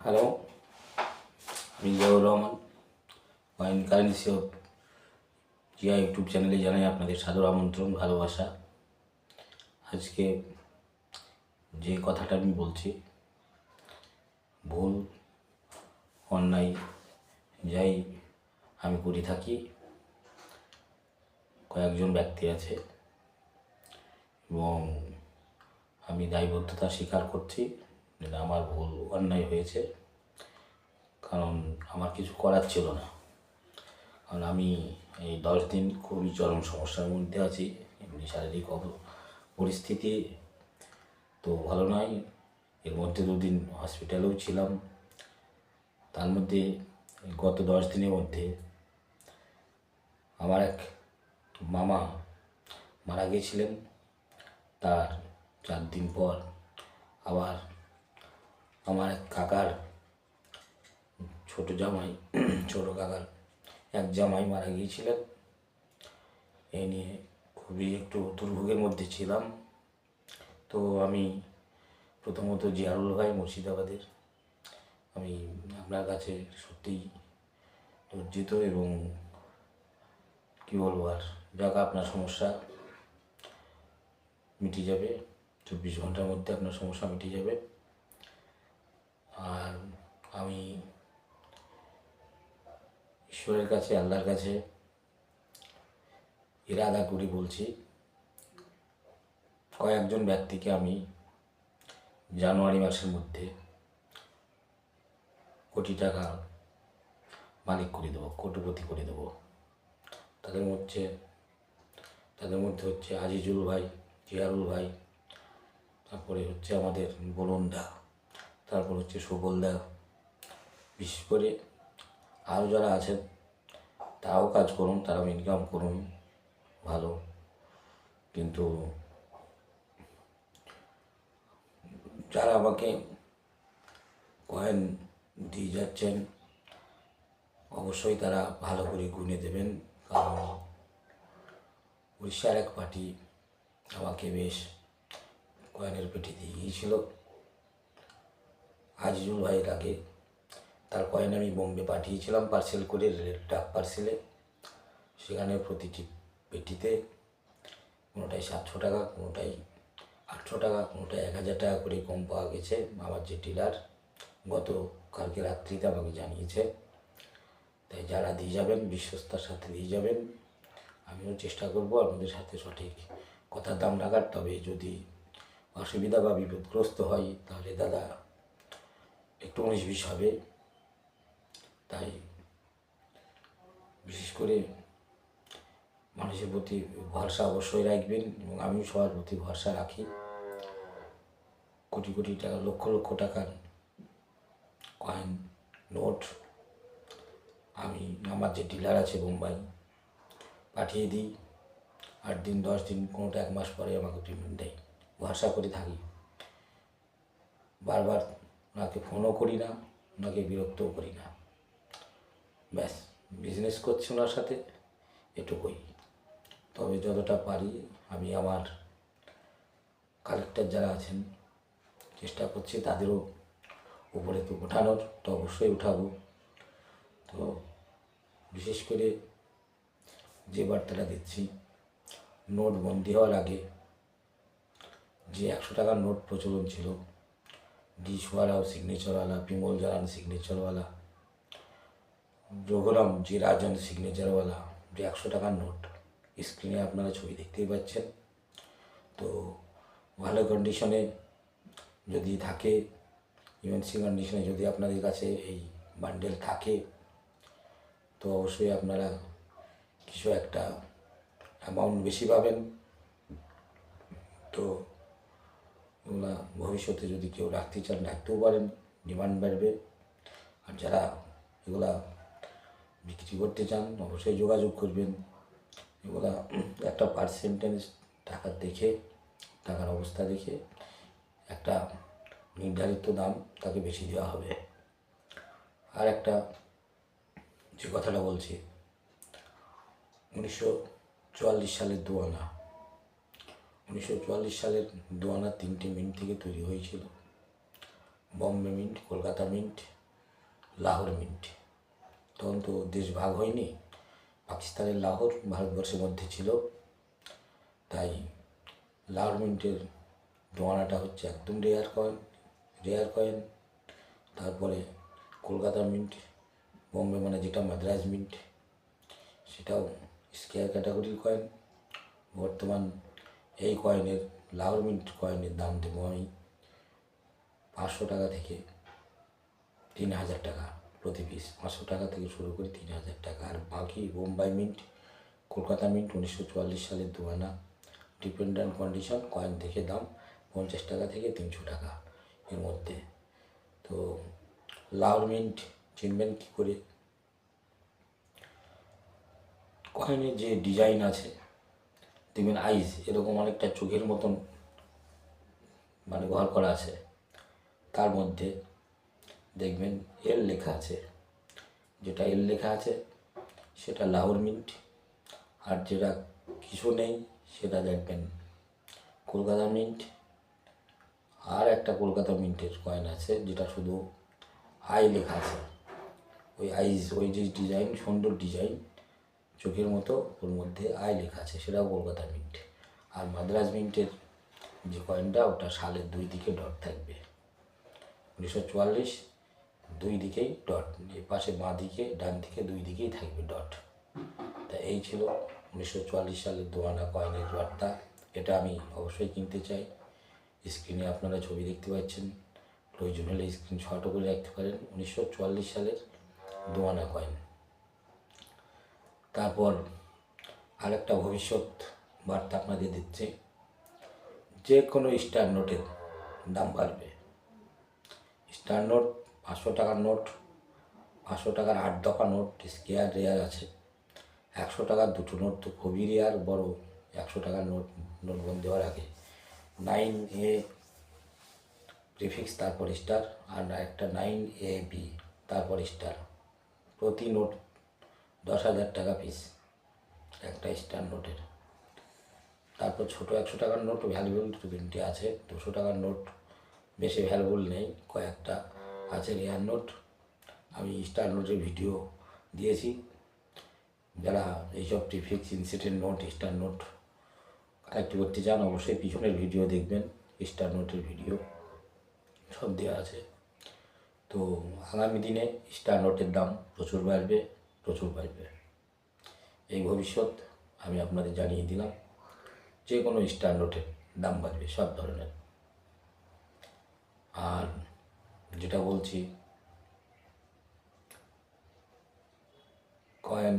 Hello, আমি Ziaur Rahman. Wine currency of Zia YouTube চ্যানেলে জানাই আপনাদের সাদর আমন্ত্রণ, ভালোবাসা। আজকে যে কথাটা আমি বলছি, ভুল অন্যায় যাই আমি করে থাকি, কয়েকজন ব্যক্তি আছে এবং আমি দায়বদ্ধতা স্বীকার করছি যে আমার ভুল অন্যায় হয়েছে, কারণ আমার কিছু করার ছিল না। কারণ আমি এই 10 দিন খুবই চরম সমস্যার মধ্যে আছি। এমনি শারীরিক পরিস্থিতি তো ভালো নয়। এর মধ্যে 2 দিন হসপিটালেও ছিলাম। তার মধ্যে গত 10 দিনের মধ্যে আমার এক মামা মারা গিয়েছিলেন। তার 4 দিন পর আবার আমার এক কাকার ছোট কাকার এক জামাই মারা গিয়েছিলেন। এই নিয়ে খুবই একটু দুর্ভোগের মধ্যে ছিলাম। তো আমি প্রথমত জিয়ারুল ভাই মুর্শিদাবাদের, আমি আপনার কাছে সত্যিই লজ্জিত এবং কী বলবো আর, যাক আপনার সমস্যা মিটে যাবে, 24 ঘন্টার মধ্যে আপনার সমস্যা মিটে যাবে। আর আমি ঈশ্বরের কাছে, আল্লাহর কাছে ইরাদা করে বলছি, কয়েকজন ব্যক্তিকে আমি জানুয়ারি মাসের মধ্যে কোটি টাকা মালিক করে দেবো, কোটিপতি করে দেবো। তাদের মধ্যে হচ্ছে আজিজুল ভাই, জিয়ারুল ভাই, তারপরে হচ্ছে আমাদের বলুনদা, তারপর হচ্ছে সুবলদা। বিশেষ করে আরও যারা আছেন তারাও কাজ করুন, তারাও ইনকাম করুন ভালো, কিন্তু যারা আমাকে কয়েন দিয়ে যাচ্ছেন অবশ্যই তারা ভালো করে গুনে দেবেন। কারণ উড়িষ্যার এক পার্টি আমাকে বেশ কয়েনের পেটি দিয়ে গিয়েছিল আজিজুল ভাইয়ের আগে। তার কয়েন আমি বোম্বে পাঠিয়েছিলাম পার্সেল করে, ডাক পার্সেলে। সেখানে প্রতিটি পেটিতে কোনোটাই 700 টাকা, কোনোটাই 800 টাকা, কোনোটাই 1000 টাকা করে কম পাওয়া গেছে। আমার যে ডিলার কালকে রাত্রিতে আমাকে জানিয়েছে। তাই যারা দিয়ে যাবেন বিশ্বস্তার সাথে দিয়ে যাবেন। আমিও চেষ্টা করব আপনাদের সাথে সঠিক কথার দাম রাখার। তবে যদি অসুবিধা বা বিপদগ্রস্ত হয় তাহলে দাদা একটু 19-20 হবে। তাই বিশেষ করে মানুষের প্রতি ভরসা অবশ্যই রাখবেন এবং আমিও সবার প্রতি ভরসা রাখি। কোটি কোটি টাকা, লক্ষ লক্ষ টাকার কয়েন, নোট আমি আমার যে ডিলার আছে বোম্বাই পাঠিয়ে দিই। 8 দিন 10 দিন, কোনোটা 1 মাস পরে আমাকে পেমেন্ট দেয়। ভরসা করে থাকি, বারবার ওনাকে ফোনও করি না, ওনাকে বিরক্তও করি না। ব্যাস, বিজনেস করছি ওনার সাথে, এটুকুই। তবে যতটা পারি আমি আমার কালেক্টর যারা আছেন চেষ্টা করছি তাদেরও উপরে তো ওঠানোর, তো অবশ্যই উঠাবো। তো বিশেষ করে যে বার্তাটা দিচ্ছি, নোট বন্দি হওয়ার আগে যে 100 টাকার নোট প্রচলন ছিল, ডিশওয়ালাও সিগনেচারওয়ালা, বিমল জালান সিগনেচারওয়ালা, যোগরাম যে রাজন সিগনেচারওয়ালা, যে 100 টাকার নোট, স্ক্রিনে আপনারা ছবি দেখতেই পাচ্ছেন। তো ভালো কন্ডিশনে যদি থাকে, ইউএনসি কন্ডিশনে যদি আপনাদের কাছে এই বান্ডেল থাকে, তো অবশ্যই আপনারা কিছু একটা অ্যামাউন্ট বেশি পাবেন। তো ওগুলা ভবিষ্যতে যদি কেউ রাখতে চান রাখতেও পারেন, ডিমান্ড বাড়বে। আর যারা এগুলা বিক্রি করতে চান অবশ্যই যোগাযোগ করবেন। এগুলা একটা পার্সেন্টেজ টাকার অবস্থা দেখে একটা নির্ধারিত দাম তাকে বেশি দেওয়া হবে। আর একটা যে কথাটা বলছি, 1944 সালের দোয়ানা, 1944 সালের দোয়ানা 3টে মিনিট থেকে তৈরি হয়েছিল। Bombay mint, Kolkata mint, Lahore mint. তখন তো দেশ ভাগ হয়নি, পাকিস্তানের লাহোর ভারতবর্ষের মধ্যে ছিল, তাই লাহোর মিন্টের দোয়ানাটা হচ্ছে একদম রেয়ার কয়েন। তারপরে কলকাতা মিন্ট, বম্বে মানে যেটা মাদ্রাজ মিন্ট, সেটাও স্কেয়ার ক্যাটাগরির কয়েন। বর্তমান এই কয়েনের, লাহোর মিন্ট কয়েনের দাম দেবো আমি 500 টাকা থেকে 3000 টাকা প্রতি পিস। 500 টাকা থেকে শুরু করে 3000 টাকা। আর বাকি বোম্বাই মিন্ট, কলকাতা মিন্ট 1944 সালের দোয়ানা, ডিপেন্ডেন্ট কন্ডিশন, কয়েন দেখে দাম 50 টাকা থেকে 300 টাকা এর মধ্যে। তো লাহোর মিন্ট চিনবেন কী করে? কয়েনের যে ডিজাইন আছে দেখবেন আইস এরকম অনেকটা চোখের মতন মানে ঘর করা আছে, তার মধ্যে দেখবেন এল লেখা আছে। যেটা এল লেখা আছে সেটা লাহোর মিন্ট, আর যেটা কিছু নেই সেটা দেখবেন কলকাতা মিন্ট। আর একটা কলকাতা মিন্টের কয়েন আছে যেটা শুধু আই লেখা আছে, ওই আইস, ওই যে ডিজাইন, সুন্দর ডিজাইন চোখের মতো, ওর মধ্যে আই লেখা আছে, সেটাও কলকাতা মিন্ট। আর মাদ্রাজ মিন্টের যে কয়েনটা, ওটা সালের 2 দিকে ডট থাকবে। 1944, 2 দিকেই ডট, এই পাশে বাঁ দিকে, ডান দিকে 2 দিকেই থাকবে ডট। তা এই ছিল 1944 সালের দোয়ানা কয়েনের বার্তা। এটা আমি অবশ্যই কিনতে চাই। স্ক্রিনে আপনারা ছবি দেখতে পাচ্ছেন, প্রয়োজন হলে স্ক্রিনশটও করে রাখতে পারেন। 1944 সালের দোয়ানা কয়েন। তারপর আরেকটা ভবিষ্যৎ বার্তা আপনাদের দিচ্ছে, যে কোনো স্টার নোটের দাম বাড়বে। স্টার নোট, 500 টাকার নোট, 500 টাকার 8 দফা নোট স্কেয়ার রেয়ার আছে। 100 টাকার দুটো নোট তো খুবই রেয়ার, বড় 100 টাকার নোটবন্দি হওয়ার আগে 9A প্রিফিক্স তারপর স্টার, আর একটা 9AB তারপর স্টার। প্রতি নোট 10,000 টাকা পিস একটা স্টার নোটের। তারপর ছোটো 100 টাকার নোট ভ্যালুয়েবল 2-3টে আছে। 200 টাকার নোট বেশি ভ্যালুয়েবল নেই, কয়েকটা আছে রেয়ার নোট। আমি স্টার নোটের ভিডিও দিয়েছি, যারা এইসব prefix incident note, star note collect করতে চান অবশ্যই পিছনের ভিডিও দেখবেন, স্টার নোটের ভিডিও সব দেওয়া আছে। তো আগামী দিনে স্টার নোটের দাম প্রচুর বাড়বে। এই ভবিষ্যৎ আমি আপনাদের জানিয়ে দিলাম। যে কোনো স্টার নোটের দাম বাড়বে, সব ধরনের। আর যেটা বলছি, কয়েন,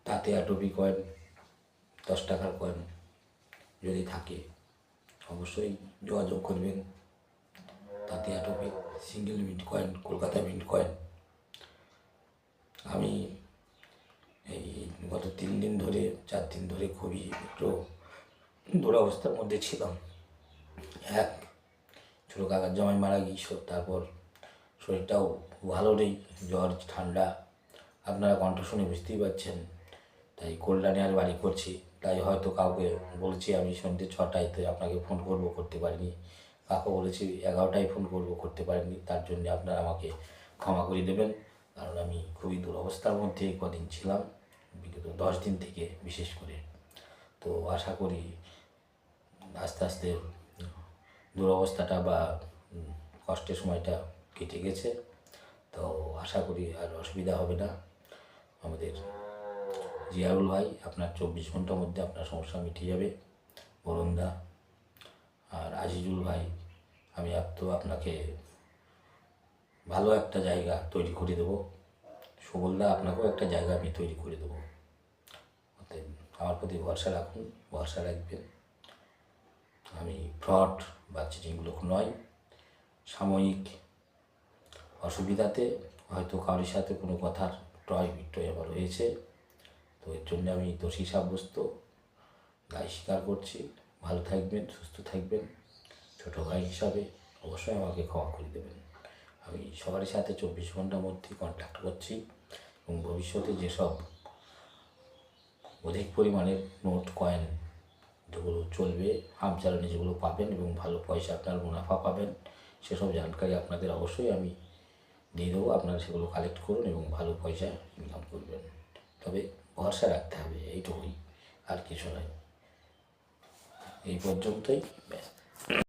তাঁতিয়া টুপি কয়েন, 10 টাকার কয়েন যদি থাকে অবশ্যই যোগাযোগ করবেন। তাঁতিয়া টুপি, single mint coin, Kolkata mint coin. আমি এই গত 3 দিন ধরে, 4 দিন ধরে খুবই একটু দুরবস্থার মধ্যে ছিলাম। এক, ছোটো কাকার জামাই মারা গিয়েছিল, তারপর শরীরটাও ভালো নেই, জ্বর ঠান্ডা, আপনারা কণ্ঠ শুনে বুঝতেই পারছেন। তাই কল্যাণে আর বাড়ি করছি, তাই হয়তো কাউকে বলছি আমি সন্ধ্যে 6টায়, তো আপনাকে ফোন করতে পারিনি। কাউকে বলেছি 11টায় ফোন করতে পারিনি। তার জন্য আপনারা আমাকে ক্ষমা করে দেবেন, কারণ আমি খুবই দুরবস্থার মধ্যে কদিন ছিলাম, বিগত 10 দিন থেকে বিশেষ করে। তো আশা করি আস্তে আস্তে দুরবস্থাটা বা কষ্টের সময়টা কেটে গেছে। তো আশা করি আর অসুবিধা হবে না। আমাদের জিয়ারুল ভাই, আপনার 24 ঘন্টার মধ্যে আপনার সমস্যা মিটে যাবে। বরুণদা আর আজিজুল ভাই, আমি আপনাকে ভালো একটা জায়গা তৈরি করে দেবো। সুবলদা, আপনাকেও একটা জায়গা আমি তৈরি করে দেবো। অতএব আমার প্রতি ভরসা রাখুন, ভরসা রাখবেন। আমি ফ্রড বা চিটিংগুলো নয়, সাময়িক অসুবিধাতে হয়তো কারোর সাথে কোনো কথার টয় বিক্রয় আবার হয়েছে, তো এর জন্য আমি দোষী সাব্যস্ত, দায় স্বীকার করছি। ভালো থাকবেন, সুস্থ থাকবেন। ছোটো ভাই হিসাবে অবশ্যই আমাকে ক্ষমা করে দেবেন। আমি সবার সাথে 24 ঘন্টার মধ্যে কন্ট্যাক্ট করছি, এবং ভবিষ্যতে যেসব অধিক পরিমাণের নোট কয়েন যেগুলো চলবে, হাম চালানে যেগুলো পাবেন এবং ভালো পয়সা আপনার মুনাফা পাবেন, সেসব জানকারি আপনাদের অবশ্যই আমি দিয়ে দেবো। আপনারা সেগুলো কালেক্ট করুন এবং ভালো পয়সা ইনকাম করবেন। তবে ভরসা রাখতে হবে, এইটুকুই, আর কিছু নয়। এই পর্যন্তই, ব্যাস।